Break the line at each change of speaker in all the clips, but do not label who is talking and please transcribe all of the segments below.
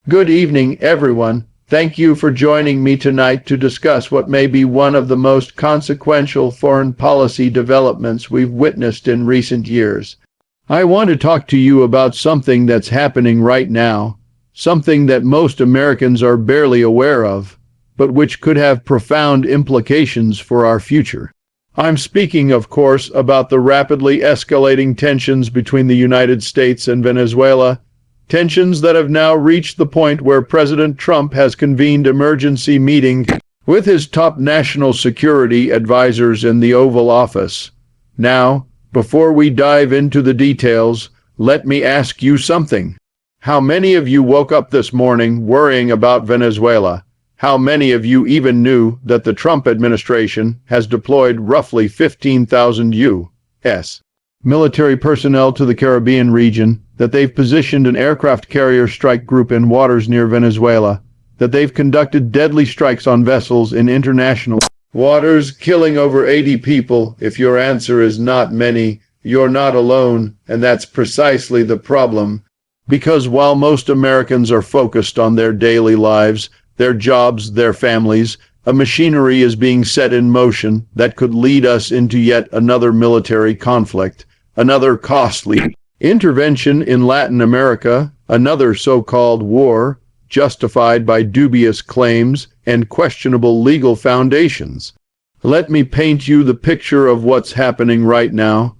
Good evening, everyone. Thank you for joining me tonight to discuss what may be one of the most consequential foreign policy developments we've witnessed in recent years. I want to talk to you about something that's happening right now, something that most Americans are barely aware of, but which could have profound implications for our future. I'm speaking, of course, about the rapidly escalating tensions between the United States and Venezuela, tensions that have now reached the point where President Trump has convened emergency meetings with his top national security advisors in the Oval Office. Now, before we dive into the details, let me ask you something. How many of you woke up this morning worrying about Venezuela? How many of you even knew that the Trump administration has deployed roughly 15,000 U.S. military personnel to the Caribbean region, that they've positioned an aircraft carrier strike group in waters near Venezuela, that they've conducted deadly strikes on vessels in international waters, killing over 80 people? If your answer is not many, you're not alone, and that's precisely the problem. Because while most Americans are focused on their daily lives, their jobs, their families, a machinery is being set in motion that could lead us into yet another military conflict, another costly intervention in Latin America, another so-called war, justified by dubious claims and questionable legal foundations. Let me paint you the picture of what's happening right now.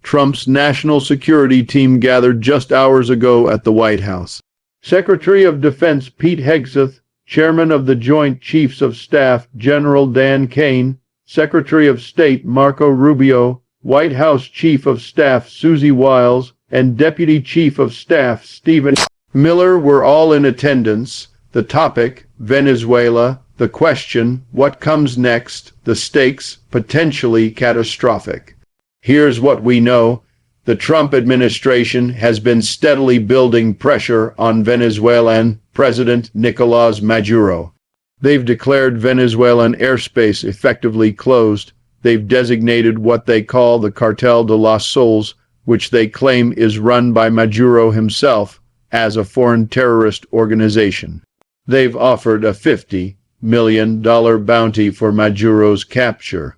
Trump's national security team gathered just hours ago at the White House. Secretary of Defense Pete Hegseth, Chairman of the Joint Chiefs of Staff General Dan Kane, Secretary of State Marco Rubio, White House Chief of Staff Susie Wiles, and Deputy Chief of Staff Stephen Miller were all in attendance. The topic, Venezuela. The question, what comes next? The stakes, potentially catastrophic. Here's what we know. The Trump administration has been steadily building pressure on Venezuelan President Nicolás Maduro. They've declared Venezuelan airspace effectively closed. They've designated what they call the Cartel de las Soles, which they claim is run by Maduro himself, as a foreign terrorist organization. They've offered a $50 million bounty for Maduro's capture.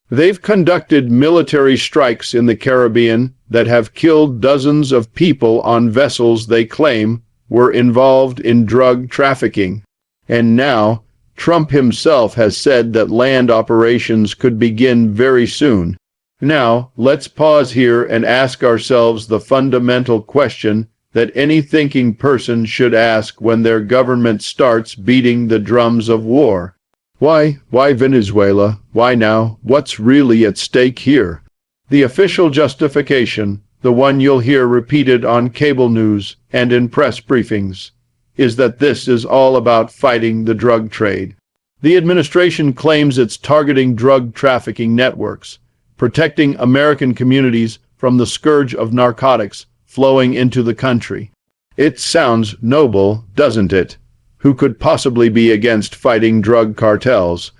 They've conducted military strikes in the Caribbean that have killed dozens of people on vessels they claim were involved in drug trafficking. And now, Trump himself has said that land operations could begin very soon. Now, let's pause here and ask ourselves the fundamental question that any thinking person should ask when their government starts beating the drums of war. Why Venezuela? Why now? What's really at stake here? The official justification, the one you'll hear repeated on cable news and in press briefings, is that this is all about fighting the drug trade. The administration claims it's targeting drug trafficking networks, protecting American communities from the scourge of narcotics flowing into the country. It sounds noble, doesn't it? Who could possibly be against fighting drug cartels?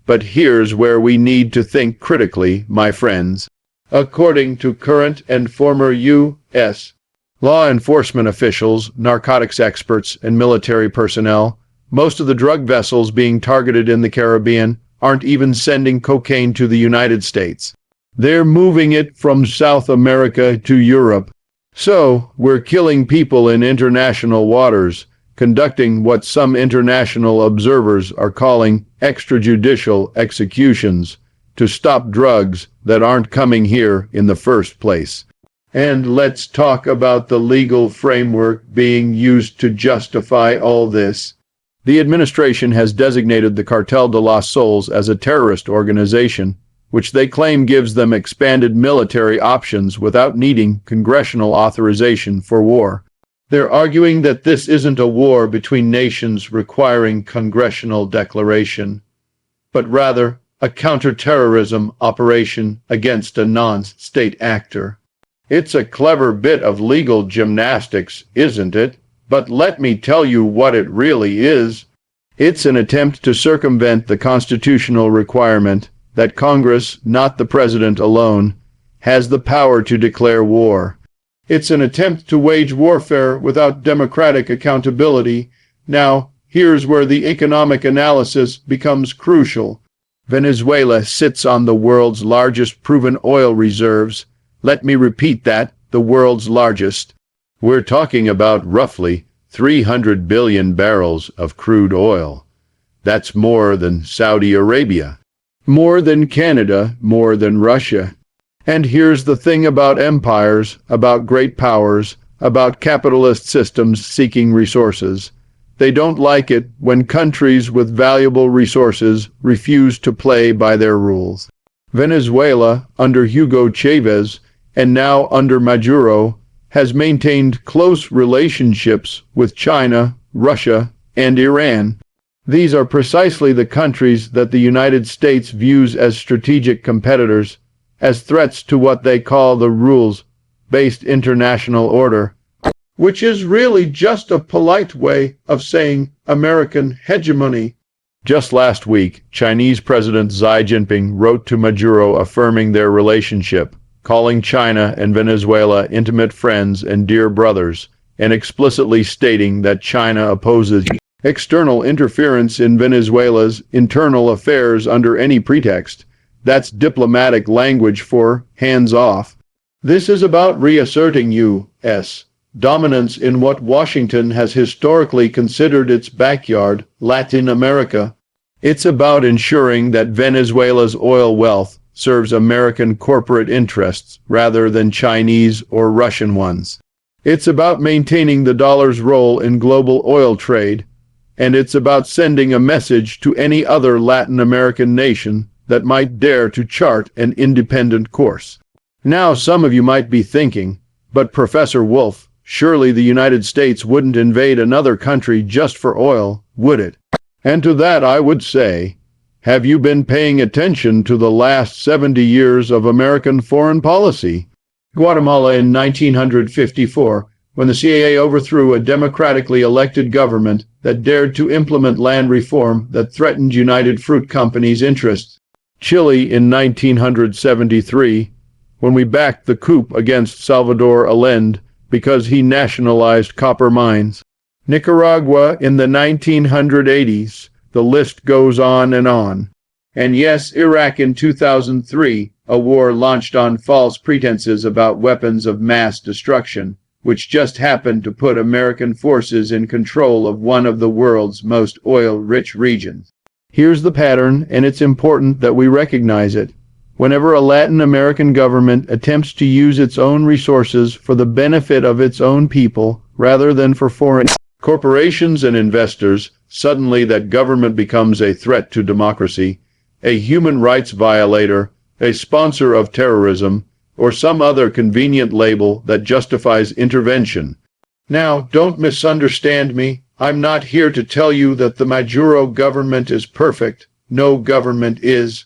But here's where we need to think critically, my friends. According to current and former U.S. law enforcement officials, narcotics experts, and military personnel, most of the drug vessels being targeted in the Caribbean aren't even sending cocaine to the United States. They're moving it from South America to Europe. So, we're killing people in international waters, conducting what some international observers are calling extrajudicial executions to stop drugs that aren't coming here in the first place. And let's talk about the legal framework being used to justify all this. The administration has designated the Cartel de las Soles as a terrorist organization, which they claim gives them expanded military options without needing congressional authorization for war. They're arguing that this isn't a war between nations requiring congressional declaration, but rather a counterterrorism operation against a non-state actor. It's a clever bit of legal gymnastics, isn't it? But let me tell you what it really is. It's an attempt to circumvent the constitutional requirement that Congress, not the president alone, has the power to declare war. It's an attempt to wage warfare without democratic accountability, Now, here's where the economic analysis becomes crucial. Venezuela sits on the world's largest proven oil reserves. Let me repeat that, the world's largest. We're talking about roughly 300 billion barrels of crude oil. That's more than Saudi Arabia, more than Canada, more than Russia. And here's the thing about empires, about great powers, about capitalist systems seeking resources. They don't like it when countries with valuable resources refuse to play by their rules. Venezuela, under Hugo Chavez, and now under Maduro, has maintained close relationships with China, Russia, and Iran. These are precisely the countries that the United States views as strategic competitors, as threats to what they call the rules-based international order, which is really just a polite way of saying American hegemony. Just last week, Chinese President Xi Jinping wrote to Maduro affirming their relationship, calling China and Venezuela intimate friends and dear brothers, and explicitly stating that China opposes external interference in Venezuela's internal affairs under any pretext. That's diplomatic language for hands off. This is about reasserting U.S. dominance in what Washington has historically considered its backyard, Latin America. It's about ensuring that Venezuela's oil wealth serves American corporate interests rather than Chinese or Russian ones. It's about maintaining the dollar's role in global oil trade, and it's about sending a message to any other Latin American nation that might dare to chart an independent course. Now some of you might be thinking, but Professor Wolf, surely the United States wouldn't invade another country just for oil, would it? And to that I would say, have you been paying attention to the last 70 years of American foreign policy? Guatemala in 1954, when the CIA overthrew a democratically elected government that dared to implement land reform that threatened United Fruit Company's interests. Chile in 1973, when we backed the coup against Salvador Allende because he nationalized copper mines. Nicaragua in the 1980s, the list goes on and on. And yes, Iraq in 2003, a war launched on false pretenses about weapons of mass destruction, which just happened to put American forces in control of one of the world's most oil-rich regions. Here's the pattern, and it's important that we recognize it. Whenever a Latin American government attempts to use its own resources for the benefit of its own people, rather than for foreign corporations and investors, suddenly that government becomes a threat to democracy, a human rights violator, a sponsor of terrorism, or some other convenient label that justifies intervention. Now, don't misunderstand me. I'm not here to tell you that the Maduro government is perfect. No government is.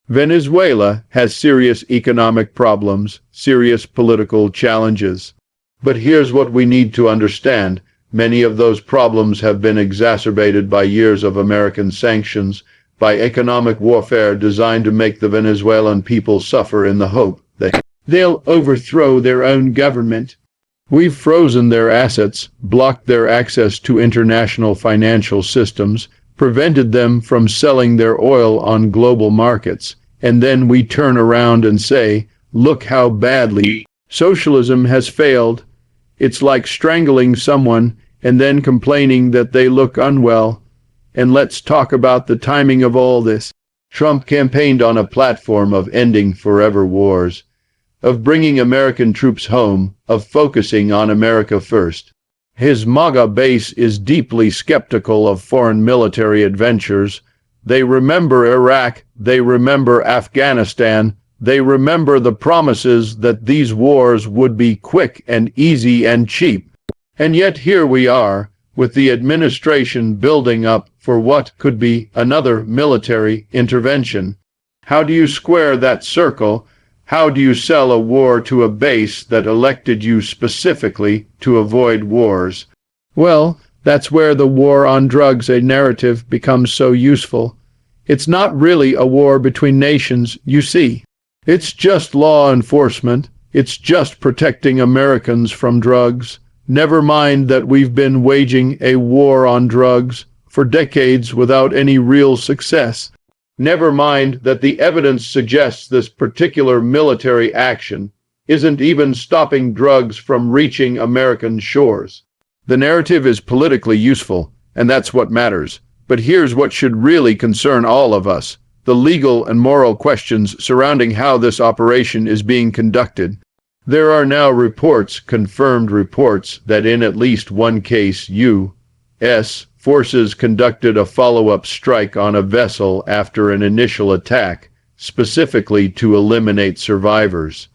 Venezuela has serious economic problems, serious political challenges. But here's what we need to understand. Many of those problems have been exacerbated by years of American sanctions, by economic warfare designed to make the Venezuelan people suffer in the hope that they'll overthrow their own government. We've frozen their assets, blocked their access to international financial systems, prevented them from selling their oil on global markets, and then we turn around and say, look how badly socialism has failed. It's like strangling someone and then complaining that they look unwell. And let's talk about the timing of all this. Trump campaigned on a platform of ending forever wars, of bringing American troops home, of focusing on America first. His MAGA base is deeply skeptical of foreign military adventures. They remember Iraq, they remember Afghanistan, they remember the promises that these wars would be quick and easy and cheap. And yet here we are, with the administration building up for what could be another military intervention. How do you square that circle? How do you sell a war to a base that elected you specifically to avoid wars? Well, that's where the war on drugs, a narrative, becomes so useful. It's not really a war between nations, you see. It's just law enforcement. It's just protecting Americans from drugs. Never mind that we've been waging a war on drugs for decades without any real success. Never mind that the evidence suggests this particular military action isn't even stopping drugs from reaching American shores. The narrative is politically useful, and that's what matters. But here's what should really concern all of us: the legal and moral questions surrounding how this operation is being conducted. There are now reports, confirmed reports, that in at least one case, U.S. forces conducted a follow-up strike on a vessel after an initial attack, specifically to eliminate survivors.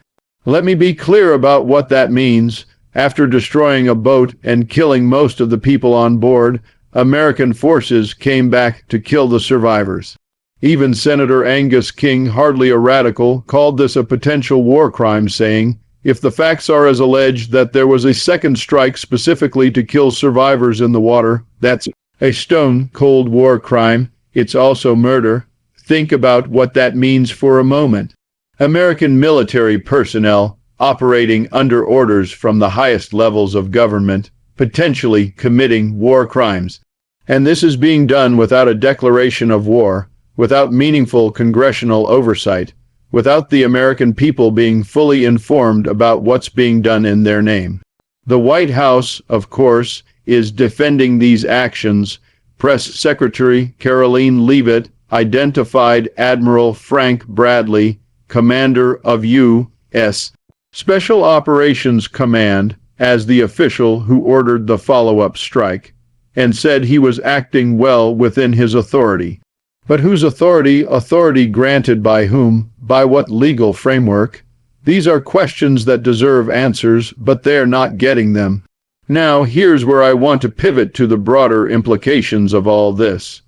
Let me be clear about what that means. After destroying a boat and killing most of the people on board, American forces came back to kill the survivors. Even Senator Angus King, hardly a radical, called this a potential war crime, saying, if the facts are as alleged that there was a second strike specifically to kill survivors in the water, that's a stone-cold war crime. It's also murder. Think about what that means for a moment. American military personnel operating under orders from the highest levels of government, potentially committing war crimes. And this is being done without a declaration of war, without meaningful congressional oversight, without the American people being fully informed about what's being done in their name. The White House, of course, is defending these actions. Press Secretary Caroline Leavitt identified Admiral Frank Bradley, commander of U.S. Special Operations Command, as the official who ordered the follow-up strike, and said he was acting well within his authority. But whose authority? Authority granted by whom? By what legal framework? These are questions that deserve answers, but they're not getting them. Now, here's where I want to pivot to the broader implications of all this.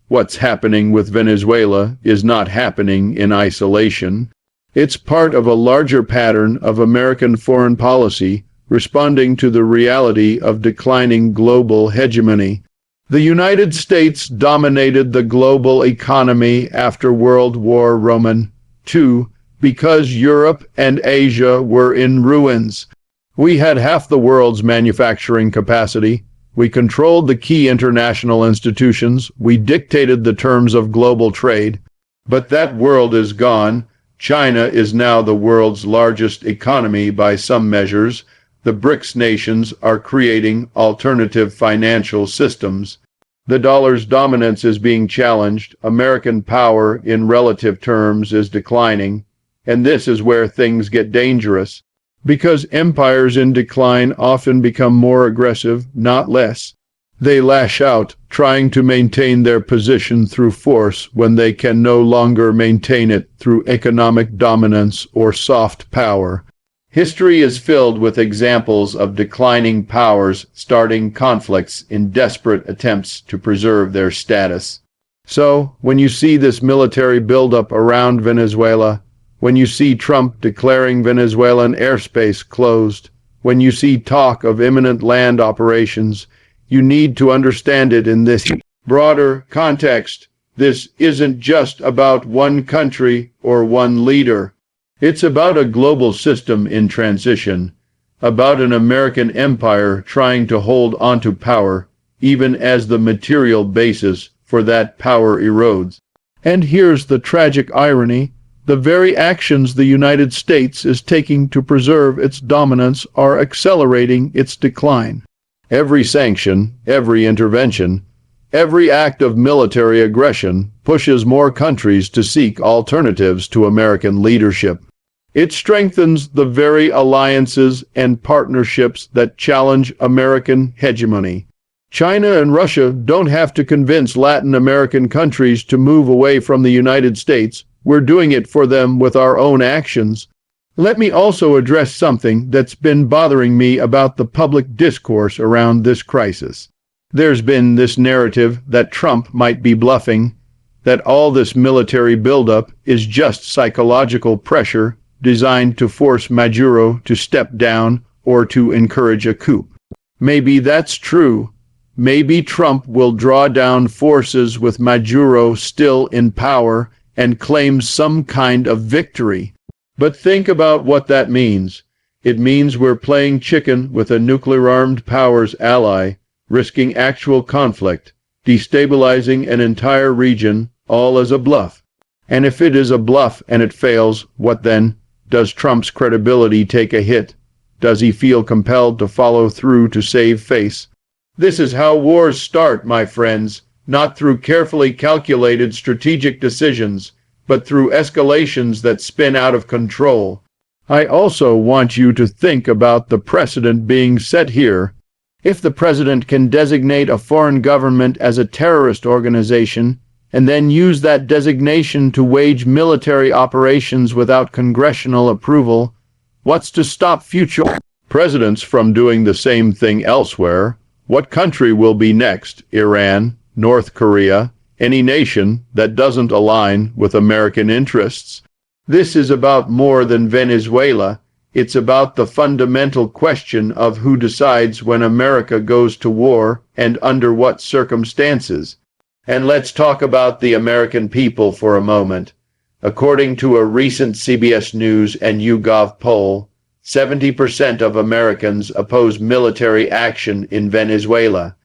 What's happening with Venezuela is not happening in isolation. It's part of a larger pattern of American foreign policy, responding to the reality of declining global hegemony. The United States dominated the global economy after World War II because Europe and Asia were in ruins. We had half the world's manufacturing capacity. We controlled the key international institutions. We dictated the terms of global trade. But that world is gone. China is now the world's largest economy by some measures. The BRICS nations are creating alternative financial systems. The dollar's dominance is being challenged. American power in relative terms is declining. And this is where things get dangerous, because empires in decline often become more aggressive, not less. They lash out, trying to maintain their position through force when they can no longer maintain it through economic dominance or soft power. History is filled with examples of declining powers starting conflicts in desperate attempts to preserve their status. So, when you see this military buildup around Venezuela, when you see Trump declaring Venezuelan airspace closed, when you see talk of imminent land operations, you need to understand it in this broader context. This isn't just about one country or one leader. It's about a global system in transition, about an American empire trying to hold onto power, even as the material basis for that power erodes. And here's the tragic irony. The very actions the United States is taking to preserve its dominance are accelerating its decline. Every sanction, every intervention, every act of military aggression pushes more countries to seek alternatives to American leadership. It strengthens the very alliances and partnerships that challenge American hegemony. China and Russia don't have to convince Latin American countries to move away from the United States. We're doing it for them with our own actions. Let me also address something that's been bothering me about the public discourse around this crisis. There's been this narrative that Trump might be bluffing, that all this military buildup is just psychological pressure designed to force Maduro to step down or to encourage a coup. Maybe that's true. Maybe Trump will draw down forces with Maduro still in power and claim some kind of victory. But think about what that means. It means we're playing chicken with a nuclear-armed powers ally, risking actual conflict, destabilizing an entire region, all as a bluff. And if it is a bluff and it fails, what then? Does Trump's credibility take a hit? Does he feel compelled to follow through to save face? This is how wars start, my friends, not through carefully calculated strategic decisions, but through escalations that spin out of control. I also want you to think about the precedent being set here. If the president can designate a foreign government as a terrorist organization, and then use that designation to wage military operations without congressional approval, what's to stop future presidents from doing the same thing elsewhere? What country will be next? Iran, North Korea, any nation that doesn't align with American interests? This is about more than Venezuela. It's about the fundamental question of who decides when America goes to war and under what circumstances. And let's talk about the American people for a moment. According to a recent CBS News and YouGov poll, 70% of Americans oppose military action in Venezuela.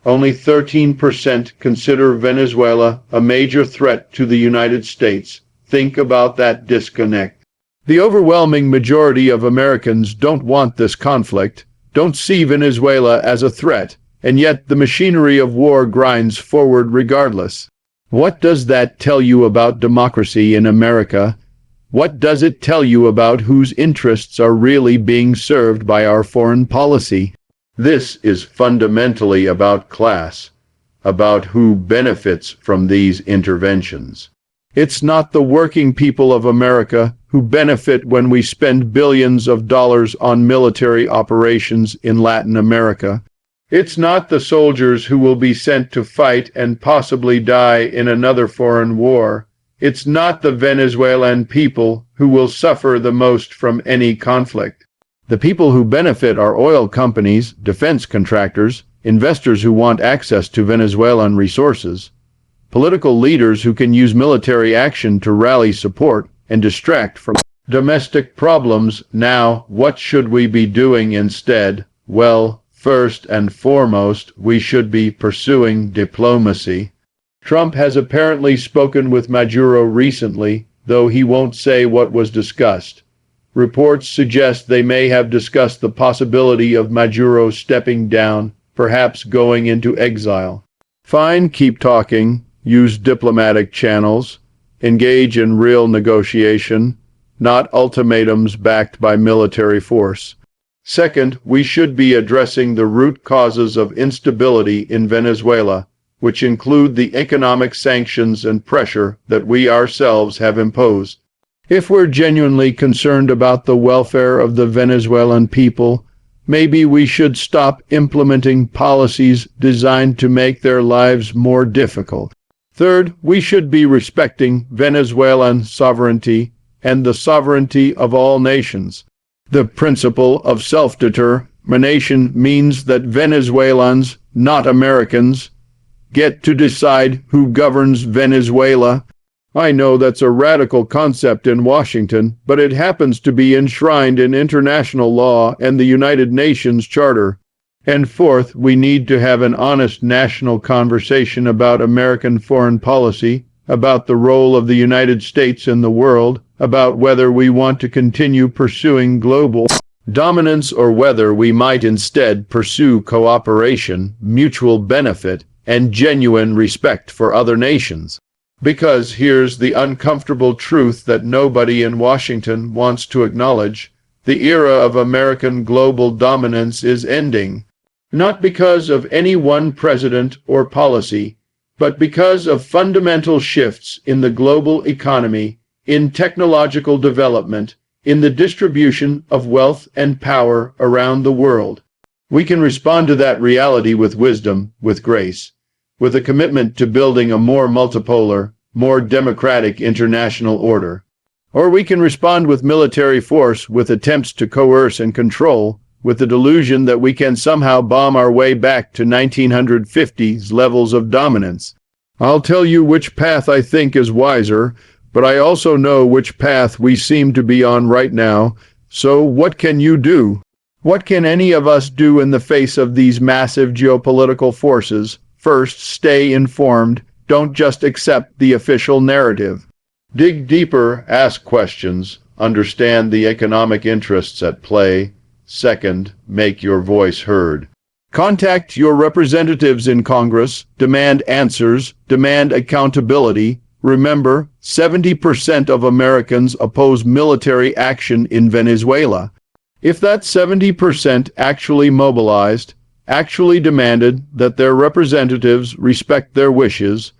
Only 13% consider Venezuela a major threat to the United States. Think about that disconnect. The overwhelming majority of Americans don't want this conflict, don't see Venezuela as a threat, and yet the machinery of war grinds forward regardless. What does that tell you about democracy in America? What does it tell you about whose interests are really being served by our foreign policy? This is fundamentally about class, about who benefits from these interventions. It's not the working people of America who benefit when we spend billions of dollars on military operations in Latin America. It's not the soldiers who will be sent to fight and possibly die in another foreign war. It's not the Venezuelan people who will suffer the most from any conflict. The people who benefit are oil companies, defense contractors, investors who want access to Venezuelan resources, political leaders who can use military action to rally support and distract from domestic problems. Now, what should we be doing instead? Well, first and foremost, we should be pursuing diplomacy. Trump has apparently spoken with Maduro recently, though he won't say what was discussed. Reports suggest they may have discussed the possibility of Maduro stepping down, perhaps going into exile. Fine, keep talking, use diplomatic channels, engage in real negotiation, not ultimatums backed by military force. Second, we should be addressing the root causes of instability in Venezuela, which include the economic sanctions and pressure that we ourselves have imposed. If we're genuinely concerned about the welfare of the Venezuelan people, maybe we should stop implementing policies designed to make their lives more difficult. Third, we should be respecting Venezuelan sovereignty and the sovereignty of all nations. The principle of self-determination means that Venezuelans, not Americans, get to decide who governs Venezuela. I know that's a radical concept in Washington, but it happens to be enshrined in international law and the United Nations Charter. And fourth, we need to have an honest national conversation about American foreign policy, about the role of the United States in the world, about whether we want to continue pursuing global dominance or whether we might instead pursue cooperation, mutual benefit, and genuine respect for other nations. Because here's the uncomfortable truth that nobody in Washington wants to acknowledge: the era of American global dominance is ending. Not because of any one president or policy, but because of fundamental shifts in the global economy, in technological development, in the distribution of wealth and power around the world. We can respond to that reality with wisdom, with grace, with a commitment to building a more multipolar, more democratic international order. Or we can respond with military force, with attempts to coerce and control, with the delusion that we can somehow bomb our way back to 1950s levels of dominance. I'll tell you which path I think is wiser, but I also know which path we seem to be on right now, So what can you do? What can any of us do in the face of these massive geopolitical forces? First, stay informed. Don't just accept the official narrative. Dig deeper, ask questions, understand the economic interests at play. Second, make your voice heard. Contact your representatives in Congress, demand answers, demand accountability. Remember, 70% of Americans oppose military action in Venezuela. If that 70% actually mobilized, actually demanded that their representatives respect their wishes,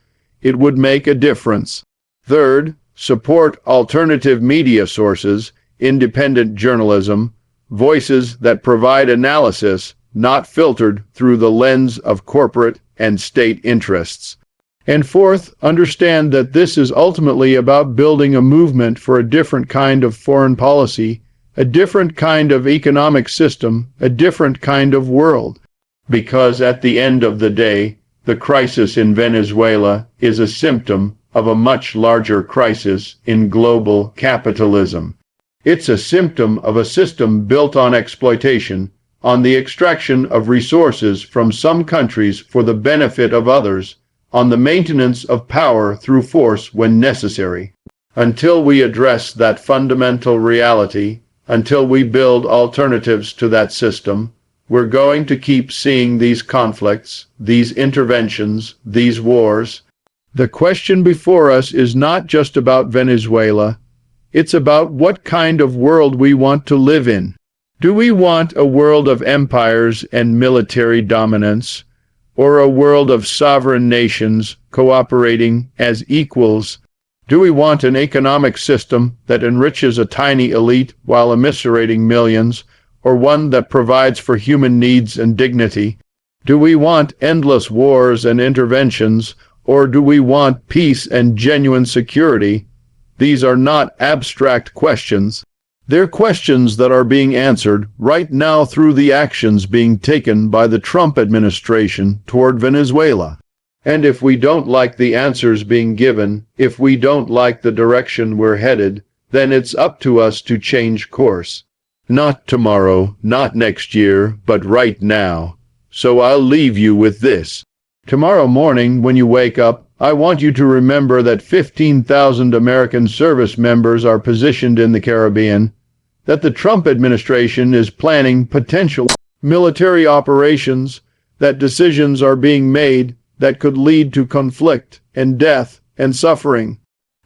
it would make a difference. Third, support alternative media sources, independent journalism, voices that provide analysis, not filtered through the lens of corporate and state interests. And fourth, understand that this is ultimately about building a movement for a different kind of foreign policy, a different kind of economic system, a different kind of world. Because at the end of the day, the crisis in Venezuela is a symptom of a much larger crisis in global capitalism. It's a symptom of a system built on exploitation, on the extraction of resources from some countries for the benefit of others, on the maintenance of power through force when necessary. Until we address that fundamental reality, until we build alternatives to that system, we're going to keep seeing these conflicts, these interventions, these wars. The question before us is not just about Venezuela. It's about what kind of world we want to live in. Do we want a world of empires and military dominance, or a world of sovereign nations cooperating as equals? Do we want an economic system that enriches a tiny elite while eviscerating millions, or one that provides for human needs and dignity? Do we want endless wars and interventions, or do we want peace and genuine security? These are not abstract questions. They're questions that are being answered right now through the actions being taken by the Trump administration toward Venezuela. And if we don't like the answers being given, if we don't like the direction we're headed, then it's up to us to change course. Not tomorrow, not next year, but right now. So I'll leave you with this. Tomorrow morning, when you wake up, I want you to remember that 15,000 American service members are positioned in the Caribbean, that the Trump administration is planning potential military operations, that decisions are being made that could lead to conflict and death and suffering.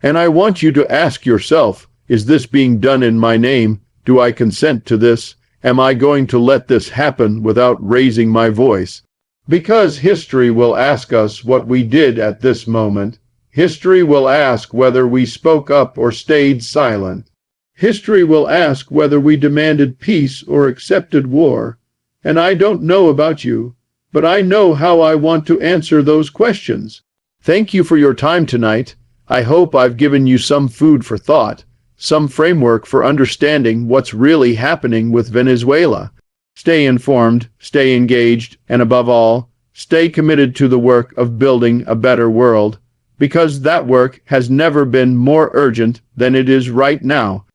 And I want you to ask yourself, is this being done in my name? Do I consent to this? Am I going to let this happen without raising my voice? Because history will ask us what we did at this moment. History will ask whether we spoke up or stayed silent. History will ask whether we demanded peace or accepted war. And I don't know about you, but I know how I want to answer those questions. Thank you for your time tonight. I hope I've given you some food for thought, some framework for understanding what's really happening with Venezuela. Stay informed, stay engaged, and above all, stay committed to the work of building a better world, because that work has never been more urgent than it is right now.